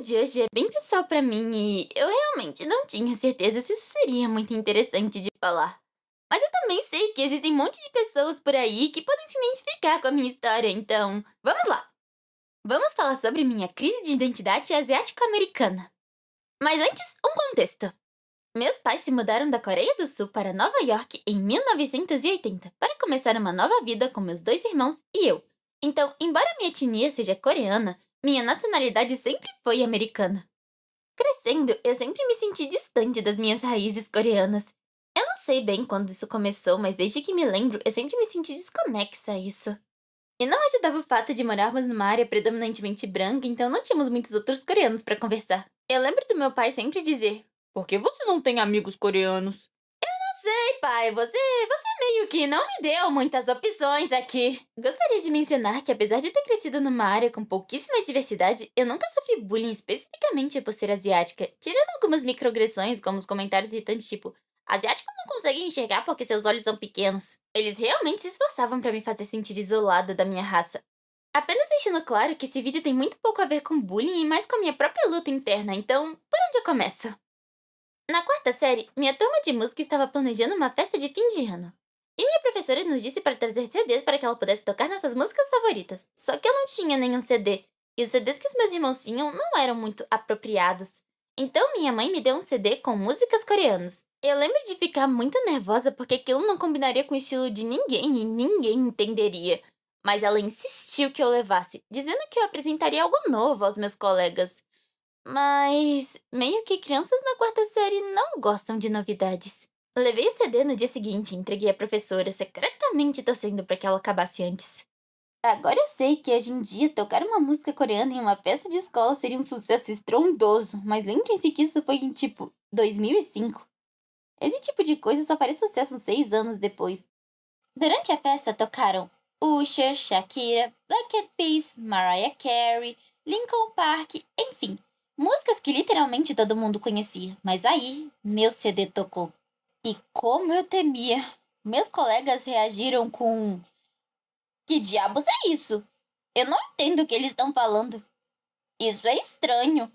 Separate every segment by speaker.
Speaker 1: de hoje é bem pessoal pra mim e eu realmente não tinha certeza se isso seria muito interessante de falar. Mas eu também sei que existem um monte de pessoas por aí que podem se identificar com a minha história, então vamos lá! Vamos falar sobre minha crise de identidade asiático-americana. Mas antes, um contexto. Meus pais se mudaram da Coreia do Sul para Nova York em 1980 para começar uma nova vida com meus dois irmãos e eu. Então, embora minha etnia seja coreana, minha nacionalidade sempre foi americana. Crescendo, eu sempre me senti distante das minhas raízes coreanas. Eu não sei bem quando isso começou, mas desde que me lembro, eu sempre me senti desconexa a isso. E não ajudava o fato de morarmos numa área predominantemente branca, então não tínhamos muitos outros coreanos para conversar. Eu lembro do meu pai sempre dizer: "Por que você não tem amigos coreanos?" Sei, pai, você meio que não me deu muitas opções aqui. Gostaria de mencionar que, apesar de ter crescido numa área com pouquíssima diversidade, eu nunca sofri bullying especificamente por ser asiática, tirando algumas microagressões, como os comentários irritantes tipo: asiáticos não conseguem enxergar porque seus olhos são pequenos. Eles realmente se esforçavam pra me fazer sentir isolada da minha raça. Apenas deixando claro que esse vídeo tem muito pouco a ver com bullying e mais com a minha própria luta interna, então, por onde eu começo? Na quarta série, minha turma de música estava planejando uma festa de fim de ano. E minha professora nos disse para trazer CDs para que ela pudesse tocar nossas músicas favoritas. Só que eu não tinha nenhum CD. E os CDs que os meus irmãos tinham não eram muito apropriados. Então minha mãe me deu um CD com músicas coreanas. Eu lembro de ficar muito nervosa porque aquilo não combinaria com o estilo de ninguém e ninguém entenderia. Mas ela insistiu que eu levasse, dizendo que eu apresentaria algo novo aos meus colegas. Mas meio que crianças na quarta série não gostam de novidades. Levei o CD no dia seguinte e entreguei à professora, secretamente torcendo para que ela acabasse antes. Agora eu sei que hoje em dia tocar uma música coreana em uma festa de escola seria um sucesso estrondoso, mas lembrem-se que isso foi em tipo 2005. Esse tipo de coisa só faria sucesso uns 6 anos depois. Durante a festa tocaram Usher, Shakira, Black Eyed Peas, Mariah Carey, Linkin Park, enfim, músicas que literalmente todo mundo conhecia. Mas aí, meu CD tocou. E como eu temia! Meus colegas reagiram com: que diabos é isso? Eu não entendo o que eles estão falando. Isso é estranho.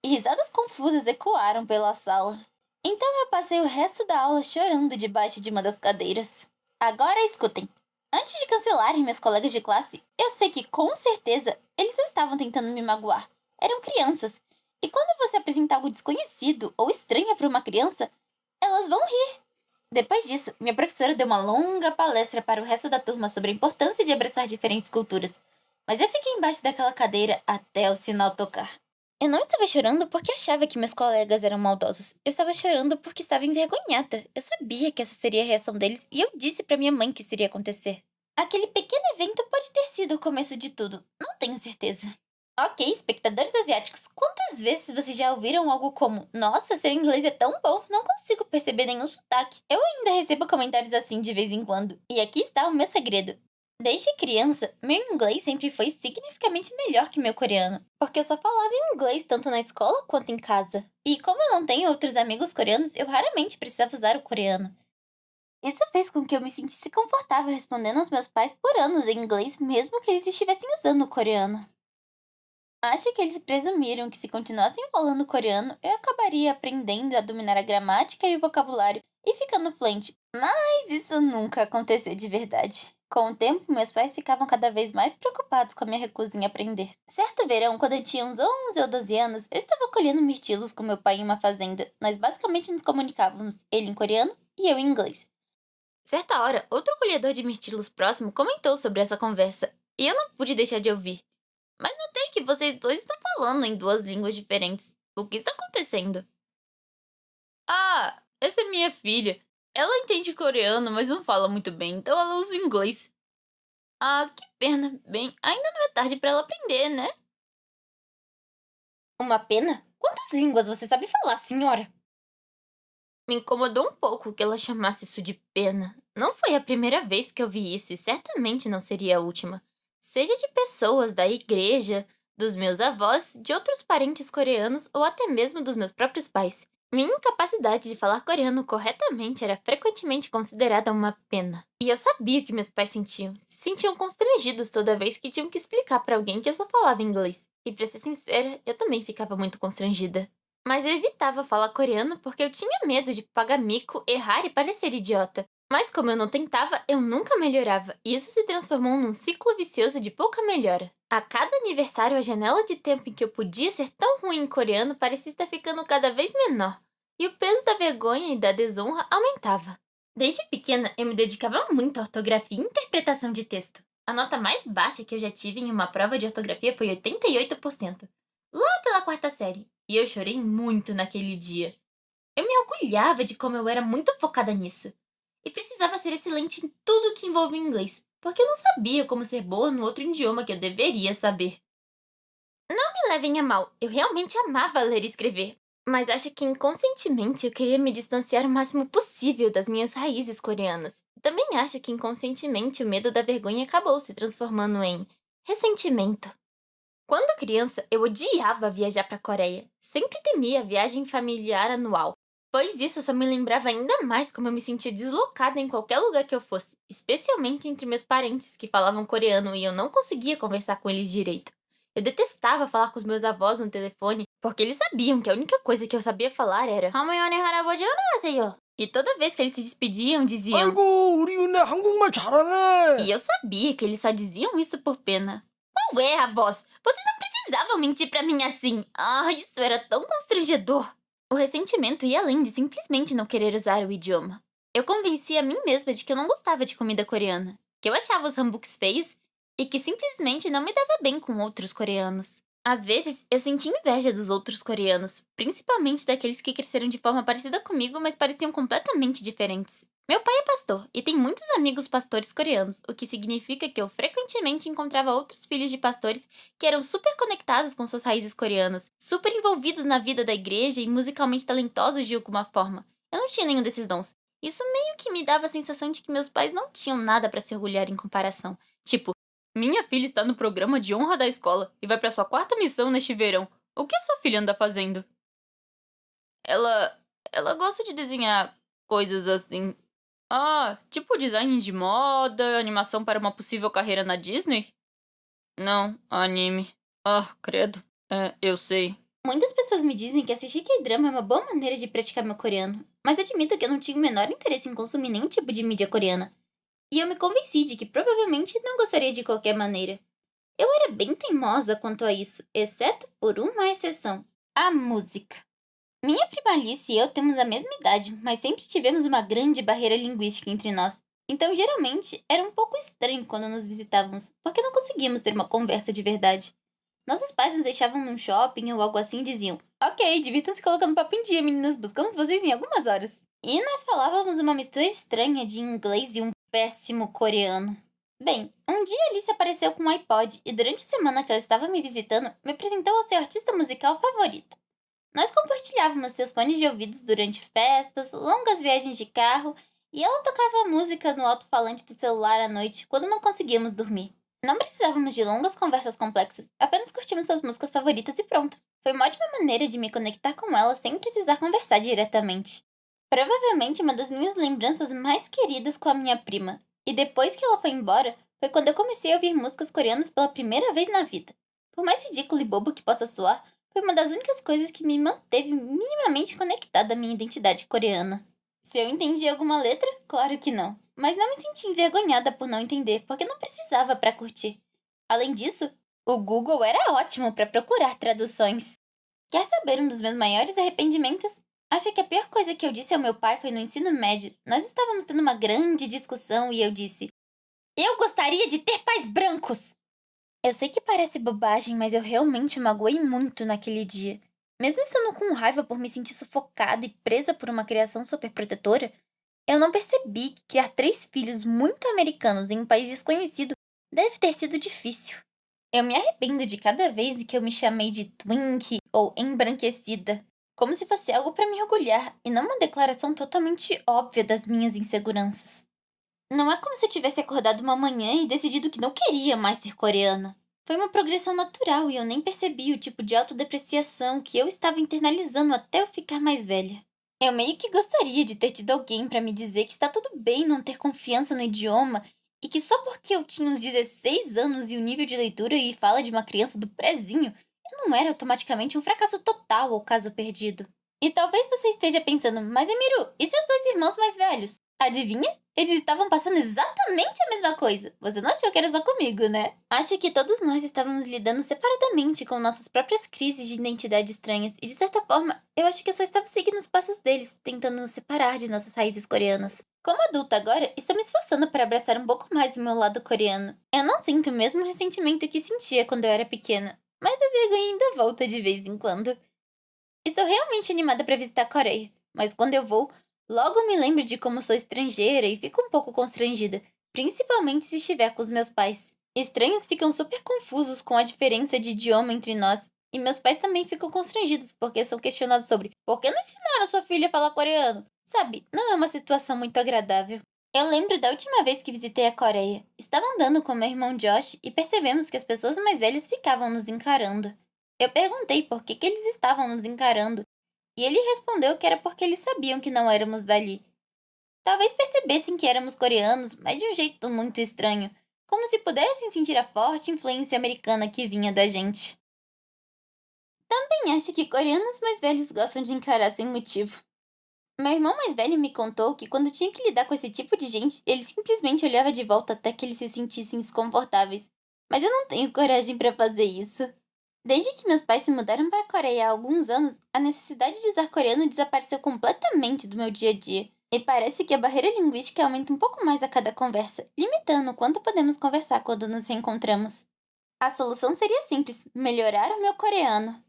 Speaker 1: E risadas confusas ecoaram pela sala. Então eu passei o resto da aula chorando debaixo de uma das cadeiras. Agora escutem. Antes de cancelarem meus colegas de classe, eu sei que, com certeza, eles não estavam tentando me magoar. Eram crianças. E quando você apresenta algo desconhecido ou estranho para uma criança, elas vão rir. Depois disso, minha professora deu uma longa palestra para o resto da turma sobre a importância de abraçar diferentes culturas. Mas eu fiquei embaixo daquela cadeira até o sinal tocar. Eu não estava chorando porque achava que meus colegas eram maldosos. Eu estava chorando porque estava envergonhada. Eu sabia que essa seria a reação deles e eu disse para minha mãe que isso iria acontecer. Aquele pequeno evento pode ter sido o começo de tudo. Não tenho certeza. Ok, espectadores asiáticos, quantas vezes vocês já ouviram algo como: nossa, seu inglês é tão bom, não consigo perceber nenhum sotaque. Eu ainda recebo comentários assim de vez em quando. E aqui está o meu segredo. Desde criança, meu inglês sempre foi significativamente melhor que meu coreano, porque eu só falava inglês tanto na escola quanto em casa. E como eu não tenho outros amigos coreanos, eu raramente precisava usar o coreano. Isso fez com que eu me sentisse confortável respondendo aos meus pais por anos em inglês, mesmo que eles estivessem usando o coreano. Acho que eles presumiram que se continuassem falando coreano, eu acabaria aprendendo a dominar a gramática e o vocabulário e ficando fluente, mas isso nunca aconteceu de verdade. Com o tempo, meus pais ficavam cada vez mais preocupados com a minha recusa em aprender. Certo verão, quando eu tinha uns 11 ou 12 anos, eu estava colhendo mirtilos com meu pai em uma fazenda. Nós basicamente nos comunicávamos, ele em coreano e eu em inglês. Certa hora, outro colhedor de mirtilos próximo comentou sobre essa conversa, e eu não pude deixar de ouvir. Mas notei que vocês dois estão falando em duas línguas diferentes. O que está acontecendo? Ah, essa é minha filha. Ela entende coreano, mas não fala muito bem, então ela usa o inglês. Ah, que pena. Bem, ainda não é tarde para ela aprender, né? Uma pena? Quantas línguas você sabe falar, senhora? Me incomodou um pouco que ela chamasse isso de pena. Não foi a primeira vez que eu vi isso e certamente não seria a última. Seja de pessoas da igreja, dos meus avós, de outros parentes coreanos ou até mesmo dos meus próprios pais. Minha incapacidade de falar coreano corretamente era frequentemente considerada uma pena. E eu sabia o que meus pais sentiam. Se sentiam constrangidos toda vez que tinham que explicar pra alguém que eu só falava inglês. E pra ser sincera, eu também ficava muito constrangida. Mas eu evitava falar coreano porque eu tinha medo de pagar mico, errar e parecer idiota. Mas como eu não tentava, eu nunca melhorava, e isso se transformou num ciclo vicioso de pouca melhora. A cada aniversário, a janela de tempo em que eu podia ser tão ruim em coreano parecia estar ficando cada vez menor, e o peso da vergonha e da desonra aumentava. Desde pequena, eu me dedicava muito à ortografia e interpretação de texto. A nota mais baixa que eu já tive em uma prova de ortografia foi 88%, lá pela quarta série, e eu chorei muito naquele dia. Eu me orgulhava de como eu era muito focada nisso. E precisava ser excelente em tudo que envolvia inglês, porque eu não sabia como ser boa no outro idioma que eu deveria saber. Não me levem a mal, eu realmente amava ler e escrever, mas acho que inconscientemente eu queria me distanciar o máximo possível das minhas raízes coreanas. Também acho que inconscientemente o medo da vergonha acabou se transformando em ressentimento. Quando criança, eu odiava viajar para a Coreia. Sempre temia a viagem familiar anual, pois isso só me lembrava ainda mais como eu me sentia deslocada em qualquer lugar que eu fosse, especialmente entre meus parentes que falavam coreano e eu não conseguia conversar com eles direito. Eu detestava falar com os meus avós no telefone, porque eles sabiam que a única coisa que eu sabia falar era 할머니 할아버지 안녕하세요. E toda vez que eles se despediam, diziam
Speaker 2: 아이고, 우리 은혜 한국말 잘하네.
Speaker 1: e eu sabia que eles só diziam isso por pena. Qual é, avós? Vocês não precisavam mentir pra mim assim. Ah, isso era tão constrangedor. O ressentimento ia além de simplesmente não querer usar o idioma. Eu convenci a mim mesma de que eu não gostava de comida coreana, que eu achava os hambuks feios e que simplesmente não me dava bem com outros coreanos. Às vezes, eu sentia inveja dos outros coreanos, principalmente daqueles que cresceram de forma parecida comigo, mas pareciam completamente diferentes. Meu pai é pastor e tem muitos amigos pastores coreanos, o que significa que eu frequentemente encontrava outros filhos de pastores que eram super conectados com suas raízes coreanas, super envolvidos na vida da igreja e musicalmente talentosos de alguma forma. Eu não tinha nenhum desses dons. Isso meio que me dava a sensação de que meus pais não tinham nada pra se orgulhar em comparação. Tipo, minha filha está no programa de honra da escola e vai pra sua quarta missão neste verão. O que a sua filha anda fazendo? Ela. Ela gosta de desenhar coisas assim. Ah, tipo design de moda, animação para uma possível carreira na Disney? Não, anime. Ah, credo. É, eu sei. Muitas pessoas me dizem que assistir K-drama é uma boa maneira de praticar meu coreano, mas admito que eu não tinha o menor interesse em consumir nenhum tipo de mídia coreana. E eu me convenci de que provavelmente não gostaria de qualquer maneira. Eu era bem teimosa quanto a isso, exceto por uma exceção: a música. Minha prima Alice e eu temos a mesma idade, mas sempre tivemos uma grande barreira linguística entre nós. Então, geralmente, era um pouco estranho quando nos visitávamos, porque não conseguíamos ter uma conversa de verdade. Nossos pais nos deixavam num shopping ou algo assim e diziam: Ok, divirtam-se colocando papo em dia, meninas, buscamos vocês em algumas horas. E nós falávamos uma mistura estranha de inglês e um péssimo coreano. Bem, um dia Alice apareceu com um iPod e durante a semana que ela estava me visitando, me apresentou ao seu artista musical favorito. Nós compartilhávamos seus fones de ouvidos durante festas, longas viagens de carro, e ela tocava música no alto-falante do celular à noite quando não conseguíamos dormir. Não precisávamos de longas conversas complexas, apenas curtimos suas músicas favoritas e pronto. Foi uma ótima maneira de me conectar com ela sem precisar conversar diretamente. Provavelmente uma das minhas lembranças mais queridas com a minha prima. E depois que ela foi embora, foi quando eu comecei a ouvir músicas coreanas pela primeira vez na vida. Por mais ridículo e bobo que possa soar, foi uma das únicas coisas que me manteve minimamente conectada à minha identidade coreana. Se eu entendi alguma letra, claro que não. Mas não me senti envergonhada por não entender, porque não precisava para curtir. Além disso, o Google era ótimo para procurar traduções. Quer saber um dos meus maiores arrependimentos? Acho que a pior coisa que eu disse ao meu pai foi no ensino médio. Nós estávamos tendo uma grande discussão e eu disse: Eu gostaria de ter pais brancos! Eu sei que parece bobagem, mas eu realmente magoei muito naquele dia. Mesmo estando com raiva por me sentir sufocada e presa por uma criação superprotetora, eu não percebi que criar 3 filhos muito americanos em um país desconhecido deve ter sido difícil. Eu me arrependo de cada vez que eu me chamei de twink ou embranquecida, como se fosse algo para me orgulhar e não uma declaração totalmente óbvia das minhas inseguranças. Não é como se eu tivesse acordado uma manhã e decidido que não queria mais ser coreana. Foi uma progressão natural e eu nem percebi o tipo de autodepreciação que eu estava internalizando até eu ficar mais velha. Eu meio que gostaria de ter tido alguém para me dizer que está tudo bem não ter confiança no idioma e que só porque eu tinha uns 16 anos e o nível de leitura e fala de uma criança do prezinho, eu não era automaticamente um fracasso total ou caso perdido. E talvez você esteja pensando, mas Emiru, e seus dois irmãos mais velhos? Adivinha? Eles estavam passando exatamente a mesma coisa. Você não achou que era só comigo, né? Acho que todos nós estávamos lidando separadamente com nossas próprias crises de identidade estranhas e, de certa forma, eu acho que eu só estava seguindo os passos deles, tentando nos separar de nossas raízes coreanas. Como adulta agora, estou me esforçando para abraçar um pouco mais o meu lado coreano. Eu não sinto o mesmo ressentimento que sentia quando eu era pequena, mas a vergonha ainda volta de vez em quando. Estou realmente animada para visitar a Coreia, mas quando eu vou, logo me lembro de como sou estrangeira e fico um pouco constrangida, principalmente se estiver com os meus pais. Estranhos ficam super confusos com a diferença de idioma entre nós, e meus pais também ficam constrangidos porque são questionados sobre por que não ensinaram sua filha a falar coreano? Sabe, não é uma situação muito agradável. Eu lembro da última vez que visitei a Coreia. Estava andando com meu irmão Josh e percebemos que as pessoas mais velhas ficavam nos encarando. Eu perguntei por que eles estavam nos encarando, e ele respondeu que era porque eles sabiam que não éramos dali. Talvez percebessem que éramos coreanos, mas de um jeito muito estranho, como se pudessem sentir a forte influência americana que vinha da gente. Também acho que coreanos mais velhos gostam de encarar sem motivo. Meu irmão mais velho me contou que quando tinha que lidar com esse tipo de gente, ele simplesmente olhava de volta até que eles se sentissem desconfortáveis. Mas eu não tenho coragem para fazer isso. Desde que meus pais se mudaram para a Coreia há alguns anos, a necessidade de usar coreano desapareceu completamente do meu dia a dia. E parece que a barreira linguística aumenta um pouco mais a cada conversa, limitando o quanto podemos conversar quando nos reencontramos. A solução seria simples: melhorar o meu coreano.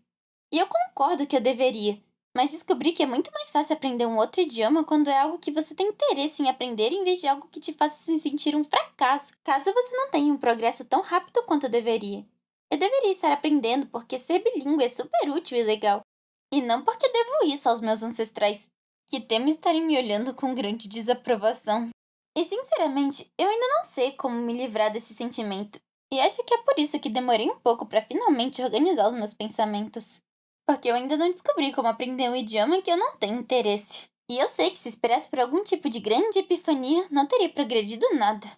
Speaker 1: E eu concordo que eu deveria, mas descobri que é muito mais fácil aprender um outro idioma quando é algo que você tem interesse em aprender em vez de algo que te faça se sentir um fracasso, caso você não tenha um progresso tão rápido quanto deveria. Eu deveria estar aprendendo porque ser bilíngue é super útil e legal, e não porque devo isso aos meus ancestrais, que temo estarem me olhando com grande desaprovação. E sinceramente, eu ainda não sei como me livrar desse sentimento, e acho que é por isso que demorei um pouco para finalmente organizar os meus pensamentos. Porque eu ainda não descobri como aprender um idioma que eu não tenho interesse. E eu sei que se esperasse por algum tipo de grande epifania, não teria progredido nada.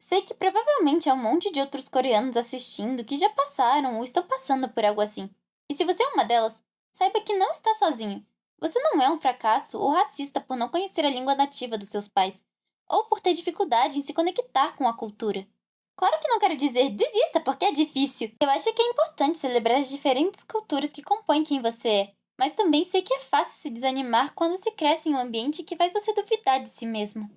Speaker 1: Sei que provavelmente há um monte de outros coreanos assistindo que já passaram ou estão passando por algo assim. E se você é uma delas, saiba que não está sozinho. Você não é um fracasso ou racista por não conhecer a língua nativa dos seus pais, ou por ter dificuldade em se conectar com a cultura. Claro que não quero dizer desista porque é difícil. Eu acho que é importante celebrar as diferentes culturas que compõem quem você é, mas também sei que é fácil se desanimar quando se cresce em um ambiente que faz você duvidar de si mesmo.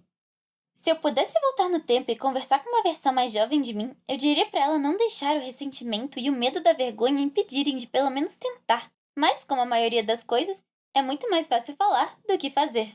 Speaker 1: Se eu pudesse voltar no tempo e conversar com uma versão mais jovem de mim, eu diria pra ela não deixar o ressentimento e o medo da vergonha impedirem de pelo menos tentar. Mas, como a maioria das coisas, é muito mais fácil falar do que fazer.